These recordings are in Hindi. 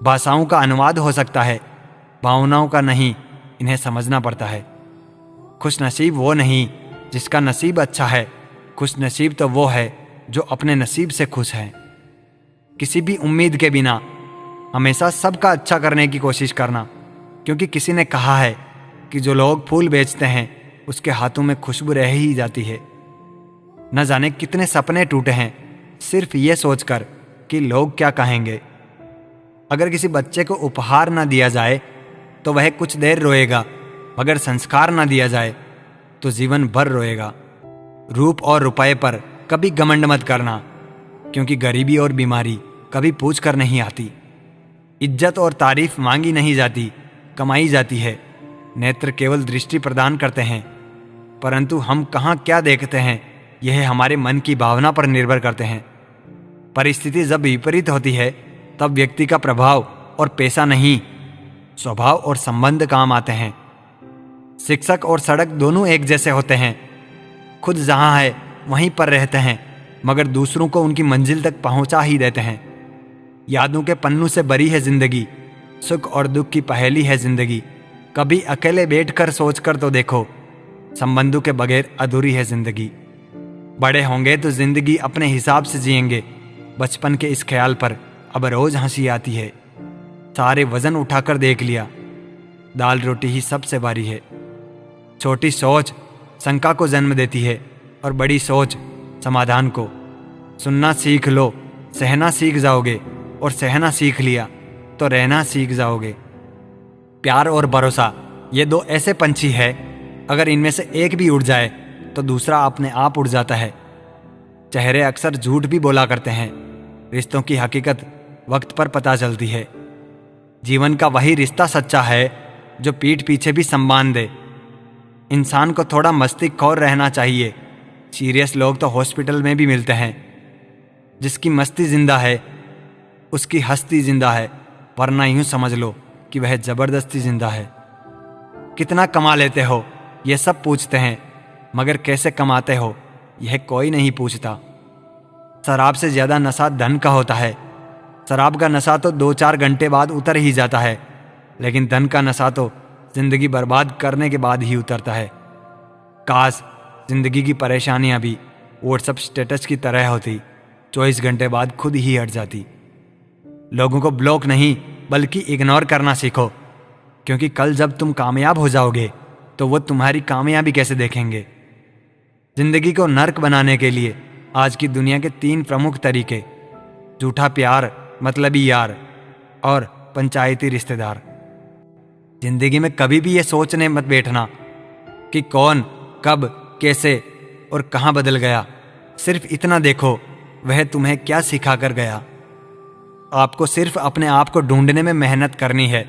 भाषाओं का अनुवाद हो सकता है, भावनाओं का नहीं। इन्हें समझना पड़ता है। खुश नसीब वो नहीं जिसका नसीब अच्छा है, खुश नसीब तो वो है जो अपने नसीब से खुश है। किसी भी उम्मीद के बिना हमेशा सबका अच्छा करने की कोशिश करना, क्योंकि किसी ने कहा है कि जो लोग फूल बेचते हैं उसके हाथों में खुशबू रह ही जाती है। न जाने कितने सपने टूटे हैं सिर्फ ये सोचकर कि लोग क्या कहेंगे। अगर किसी बच्चे को उपहार ना दिया जाए तो वह कुछ देर रोएगा, मगर संस्कार ना दिया जाए तो जीवन भर रोएगा। रूप और रुपए पर कभी घमंड मत करना, क्योंकि गरीबी और बीमारी कभी पूछ कर नहीं आती। इज्जत और तारीफ मांगी नहीं जाती, कमाई जाती है। नेत्र केवल दृष्टि प्रदान करते हैं, परंतु हम कहाँ क्या देखते हैं यह हमारे मन की भावना पर निर्भर करते हैं। परिस्थिति जब विपरीत होती है तब व्यक्ति का प्रभाव और पैसा नहीं, स्वभाव और संबंध काम आते हैं। शिक्षक और सड़क दोनों एक जैसे होते हैं। खुद जहां है वहीं पर रहते हैं, मगर दूसरों को उनकी मंजिल तक पहुंचा ही देते हैं। यादों के पन्नों से भरी है जिंदगी, सुख और दुख की पहेली है जिंदगी। कभी अकेले बैठकर सोचकर तो देखो, संबंधों के बगैर अधूरी है जिंदगी। बड़े होंगे तो जिंदगी अपने हिसाब से जिएंगे, बचपन के इस ख्याल पर अब रोज हंसी आती है। सारे वजन उठाकर देख लिया, दाल रोटी ही सबसे भारी है। छोटी सोच शंका को जन्म देती है और बड़ी सोच समाधान को। सुनना सीख लो, सहना सीख जाओगे, और सहना सीख लिया तो रहना सीख जाओगे। प्यार और भरोसा ये दो ऐसे पंछी है, अगर इनमें से एक भी उड़ जाए तो दूसरा अपने आप उड़ जाता है। चेहरे अक्सर झूठ भी बोला करते हैं, रिश्तों की हकीकत वक्त पर पता चलती है। जीवन का वही रिश्ता सच्चा है जो पीठ पीछे भी सम्मान दे। इंसान को थोड़ा मस्तीखोर रहना चाहिए। सीरियस लोग तो हॉस्पिटल में भी मिलते हैं। जिसकी मस्ती जिंदा है उसकी हस्ती जिंदा है, वरना यूं समझ लो कि वह जबरदस्ती जिंदा है। कितना कमा लेते हो यह सब पूछते हैं, मगर कैसे कमाते हो यह कोई नहीं पूछता। शराब से ज्यादा नशा धन का होता है। शराब का नशा तो 2-4 घंटे बाद उतर ही जाता है, लेकिन धन का नशा तो जिंदगी बर्बाद करने के बाद ही उतरता है। काश जिंदगी की परेशानियां भी व्हाट्सएप स्टेटस की तरह होती, 24 घंटे बाद खुद ही हट जाती। लोगों को ब्लॉक नहीं बल्कि इग्नोर करना सीखो, क्योंकि कल जब तुम कामयाब हो जाओगे तो वो तुम्हारी कामयाबी कैसे देखेंगे। जिंदगी को नर्क बनाने के लिए आज की दुनिया के 3 प्रमुख तरीके: झूठा प्यार, मतलबी यार और पंचायती रिश्तेदार। जिंदगी में कभी भी ये सोचने मत बैठना कि कौन, कब, कैसे और कहां बदल गया। सिर्फ इतना देखो वह तुम्हें क्या सिखा कर गया। आपको सिर्फ अपने आप को ढूंढने में मेहनत करनी है,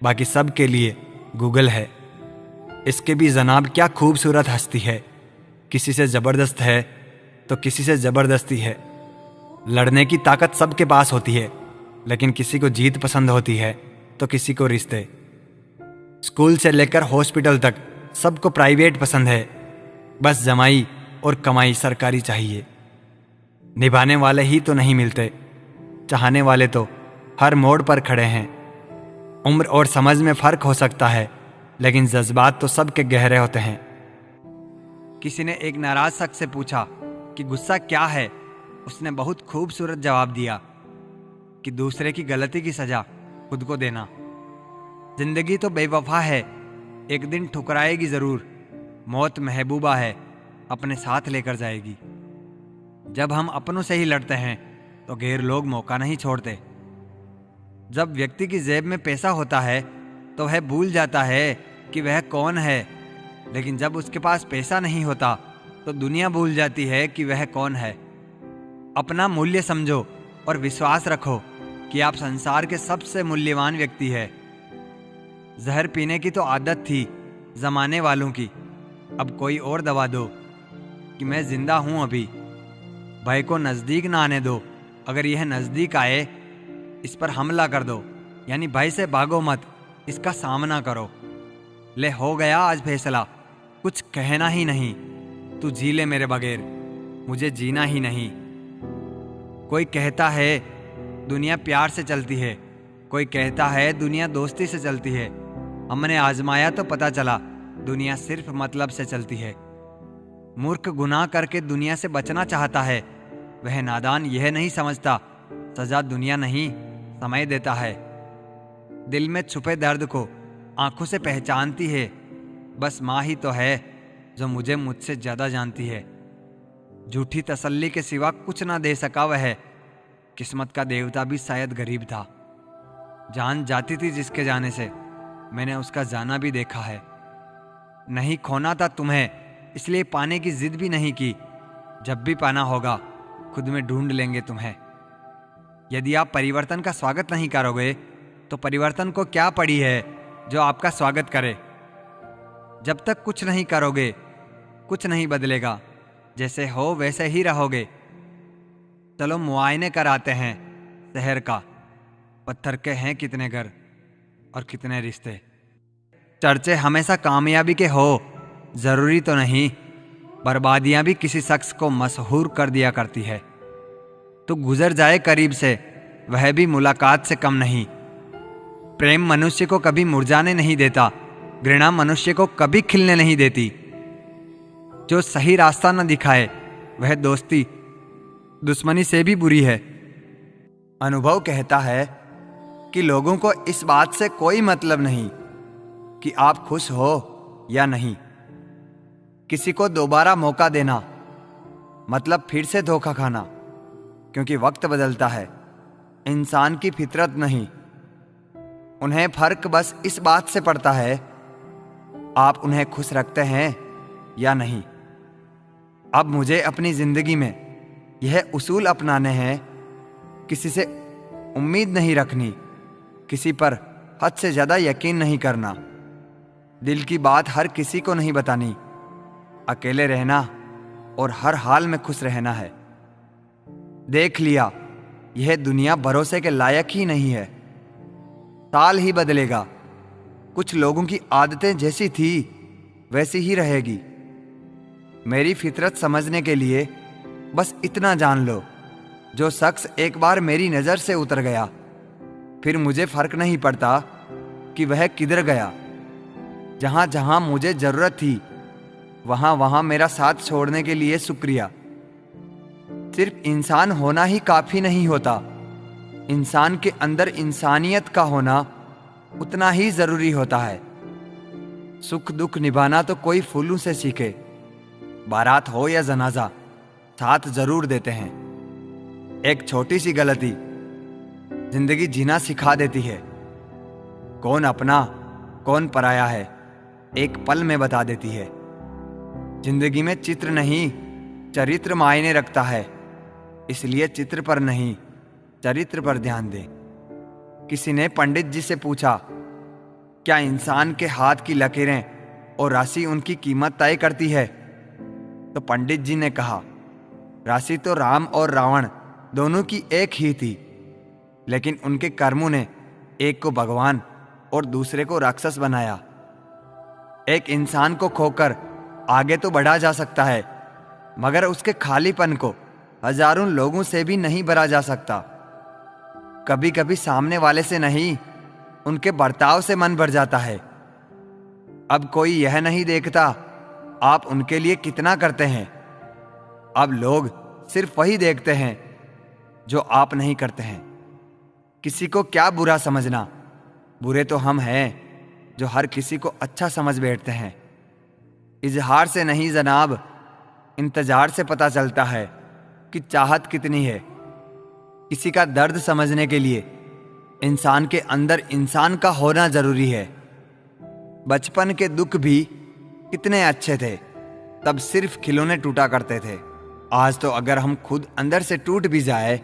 बाकी सब के लिए गूगल है। इसके भी जनाब क्या खूबसूरत हस्ती है। किसी से जबरदस्त है तो किसी से जबरदस्ती है। लड़ने की ताकत सबके पास होती है, लेकिन किसी को जीत पसंद होती है तो किसी को रिश्ते। स्कूल से लेकर हॉस्पिटल तक सबको प्राइवेट पसंद है, बस जमाई और कमाई सरकारी चाहिए। निभाने वाले ही तो नहीं मिलते, चाहने वाले तो हर मोड़ पर खड़े हैं। उम्र और समझ में फर्क हो सकता है, लेकिन जज्बात तो सबके गहरे होते हैं। किसी ने एक नाराज शख्स से पूछा कि गुस्सा क्या है। उसने बहुत खूबसूरत जवाब दिया कि दूसरे की गलती की सजा खुद को देना। जिंदगी तो बेवफा है, एक दिन ठुकराएगी जरूर। मौत महबूबा है, अपने साथ लेकर जाएगी। जब हम अपनों से ही लड़ते हैं तो गैर लोग मौका नहीं छोड़ते। जब व्यक्ति की जेब में पैसा होता है तो वह भूल जाता है कि वह कौन है, लेकिन जब उसके पास पैसा नहीं होता तो दुनिया भूल जाती है कि वह कौन है। अपना मूल्य समझो और विश्वास रखो कि आप संसार के सबसे मूल्यवान व्यक्ति है। जहर पीने की तो आदत थी जमाने वालों की, अब कोई और दवा दो कि मैं जिंदा हूं अभी। भय को नजदीक ना आने दो, अगर यह नजदीक आए इस पर हमला कर दो। यानी भय से भागो मत, इसका सामना करो। ले हो गया आज फैसला, कुछ कहना ही नहीं। तू जी ले मेरे बगैर, मुझे जीना ही नहीं। कोई कहता है दुनिया प्यार से चलती है, कोई कहता है दुनिया दोस्ती से चलती है। हमने आजमाया तो पता चला दुनिया सिर्फ मतलब से चलती है। मूर्ख गुनाह करके दुनिया से बचना चाहता है। वह नादान यह नहीं समझता सजा दुनिया नहीं समय देता है। दिल में छुपे दर्द को आंखों से पहचानती है। बस माँ ही तो है जो मुझे मुझसे ज्यादा जानती है। झूठी तसल्ली के सिवा कुछ ना दे सका वह। किस्मत का देवता भी शायद गरीब था। जान जाती थी जिसके जाने से, मैंने उसका जाना भी देखा है। नहीं खोना था तुम्हें इसलिए पाने की जिद भी नहीं की। जब भी पाना होगा खुद में ढूंढ लेंगे तुम्हें। यदि आप परिवर्तन का स्वागत नहीं करोगे तो परिवर्तन को क्या पड़ी है जो आपका स्वागत करे। जब तक कुछ नहीं करोगे कुछ नहीं बदलेगा। जैसे हो वैसे ही रहोगे। चलो मुआयने कराते हैं शहर का। पत्थर के हैं कितने घर और कितने रिश्ते। चर्चे हमेशा कामयाबी के हो जरूरी तो नहीं। बर्बादियां भी किसी शख्स को मशहूर कर दिया करती है। तो गुजर जाए करीब से वह भी मुलाकात से कम नहीं। प्रेम मनुष्य को कभी मुरझाने नहीं देता। घृणा मनुष्य को कभी खिलने नहीं देती। जो सही रास्ता न दिखाए वह दोस्ती दुश्मनी से भी बुरी है। अनुभव कहता है कि लोगों को इस बात से कोई मतलब नहीं कि आप खुश हो या नहीं। किसी को दोबारा मौका देना मतलब फिर से धोखा खाना, क्योंकि वक्त बदलता है, इंसान की फितरत नहीं। उन्हें फर्क बस इस बात से पड़ता है आप उन्हें खुश रखते हैं या नहीं। अब मुझे अपनी जिंदगी में यह उसूल अपनाने हैं, किसी से उम्मीद नहीं रखनी, किसी पर हद से ज्यादा यकीन नहीं करना, दिल की बात हर किसी को नहीं बतानी, अकेले रहना और हर हाल में खुश रहना है। देख लिया यह दुनिया भरोसे के लायक ही नहीं है। साल ही बदलेगा, कुछ लोगों की आदतें जैसी थी वैसी ही रहेगी। मेरी फितरत समझने के लिए बस इतना जान लो, जो शख्स एक बार मेरी नजर से उतर गया फिर मुझे फर्क नहीं पड़ता कि वह किधर गया। जहां जहां मुझे जरूरत थी वहां वहां मेरा साथ छोड़ने के लिए शुक्रिया। सिर्फ इंसान होना ही काफी नहीं होता, इंसान के अंदर इंसानियत का होना उतना ही जरूरी होता है। सुख दुख निभाना तो कोई फूलों से सीखे। बारात हो या जनाजा साथ जरूर देते हैं। एक छोटी सी गलती जिंदगी जीना सिखा देती है। कौन अपना कौन पराया है एक पल में बता देती है। जिंदगी में चित्र नहीं चरित्र मायने रखता है, इसलिए चित्र पर नहीं चरित्र पर ध्यान दें। किसी ने पंडित जी से पूछा, क्या इंसान के हाथ की लकीरें और राशि उनकी कीमत तय करती है? तो पंडित जी ने कहा, राशि तो राम और रावण दोनों की एक ही थी, लेकिन उनके कर्मों ने एक को भगवान और दूसरे को राक्षस बनाया। एक इंसान को खोकर आगे तो बढ़ा जा सकता है, मगर उसके खालीपन को हजारों लोगों से भी नहीं भरा जा सकता। कभी कभी सामने वाले से नहीं उनके बर्ताव से मन भर जाता है। अब कोई यह नहीं देखता आप उनके लिए कितना करते हैं। अब लोग सिर्फ वही देखते हैं जो आप नहीं करते हैं। किसी को क्या बुरा समझना, बुरे तो हम हैं जो हर किसी को अच्छा समझ बैठते हैं। इजहार से नहीं जनाब, इंतजार से पता चलता है कि चाहत कितनी है। किसी का दर्द समझने के लिए इंसान के अंदर इंसान का होना जरूरी है। बचपन के दुख भी कितने अच्छे थे, तब सिर्फ खिलौने टूटा करते थे। आज तो अगर हम खुद अंदर से टूट भी जाए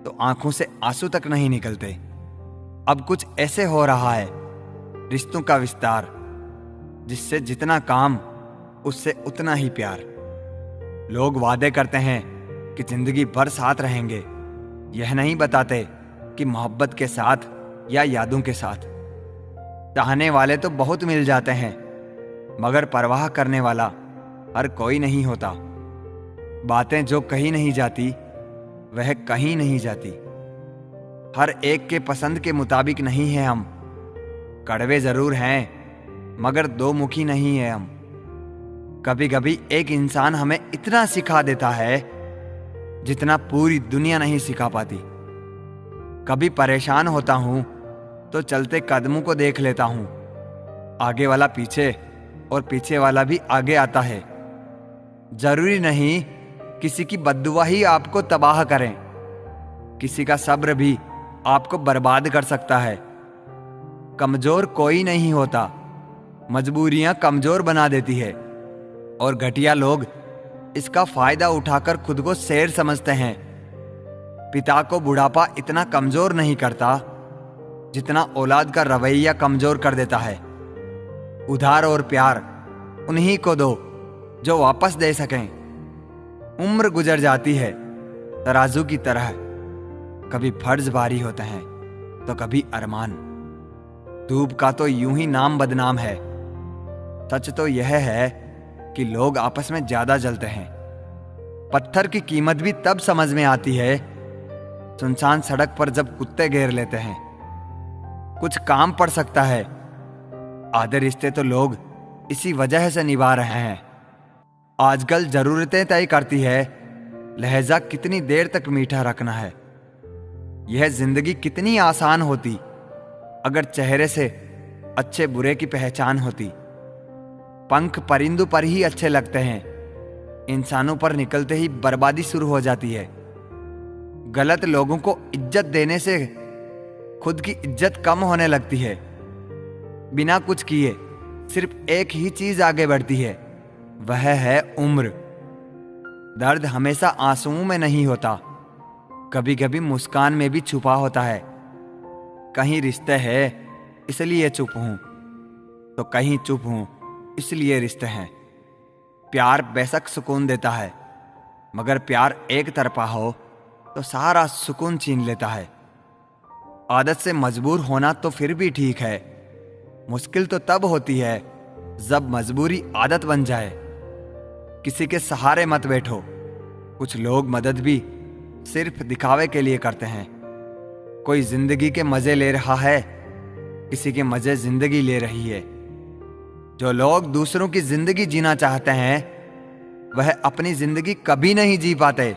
तो आंखों से आंसू तक नहीं निकलते। अब कुछ ऐसे हो रहा है रिश्तों का विस्तार, जिससे जितना काम उससे उतना ही प्यार। लोग वादे करते हैं कि जिंदगी भर साथ रहेंगे, यह नहीं बताते कि मोहब्बत के साथ या यादों के साथ। चाहने वाले तो बहुत मिल जाते हैं, मगर परवाह करने वाला हर कोई नहीं होता। बातें जो कहीं नहीं जाती वह कहीं नहीं जाती। हर एक के पसंद के मुताबिक नहीं है हम। कड़वे जरूर हैं मगर दो मुखी नहीं है हम। कभी कभी एक इंसान हमें इतना सिखा देता है जितना पूरी दुनिया नहीं सिखा पाती। कभी परेशान होता हूं तो चलते कदमों को देख लेता हूं। आगे वाला पीछे और पीछे वाला भी आगे आता है। जरूरी नहीं किसी की बद्दुआ ही आपको तबाह करें। किसी का सब्र भी आपको बर्बाद कर सकता है। कमजोर कोई नहीं होता, मजबूरियां कमजोर बना देती है। और घटिया लोग इसका फायदा उठाकर खुद को शेर समझते हैं। पिता को बुढ़ापा इतना कमजोर नहीं करता जितना औलाद का रवैया कमजोर कर देता है। उधार और प्यार उन्हीं को दो जो वापस दे सकें। उम्र गुजर जाती है तराजू की तरह। कभी फर्ज भारी होते हैं तो कभी अरमान। धूप का तो यूं ही नाम बदनाम है। सच तो यह है कि लोग आपस में ज्यादा जलते हैं। पत्थर की कीमत भी तब समझ में आती है सुनसान सड़क पर जब कुत्ते घेर लेते हैं। कुछ काम पड़ सकता है। आधे रिश्ते तो लोग इसी वजह से निभा रहे हैं। आजकल जरूरतें तय करती है लहजा कितनी देर तक मीठा रखना है। यह जिंदगी कितनी आसान होती अगर चेहरे से अच्छे बुरे की पहचान होती। पंख परिंदों पर ही अच्छे लगते हैं, इंसानों पर निकलते ही बर्बादी शुरू हो जाती है। गलत लोगों को इज्जत देने से खुद की इज्जत कम होने लगती है। बिना कुछ किए सिर्फ एक ही चीज आगे बढ़ती है, वह है उम्र। दर्द हमेशा आंसुओं में नहीं होता, कभी कभी मुस्कान में भी छुपा होता है। कहीं रिश्ते है इसलिए चुप हूं, तो कहीं चुप हूं इसलिए रिश्ते हैं। प्यार बेशक सुकून देता है, मगर प्यार एक तरफा हो तो सारा सुकून छीन लेता है। आदत से मजबूर होना तो फिर भी ठीक है, मुश्किल तो तब होती है जब मजबूरी आदत बन जाए। किसी के सहारे मत बैठो। कुछ लोग मदद भी सिर्फ दिखावे के लिए करते हैं। कोई जिंदगी के मजे ले रहा है, किसी के मजे जिंदगी ले रही है। जो लोग दूसरों की जिंदगी जीना चाहते हैं वह अपनी जिंदगी कभी नहीं जी पाते।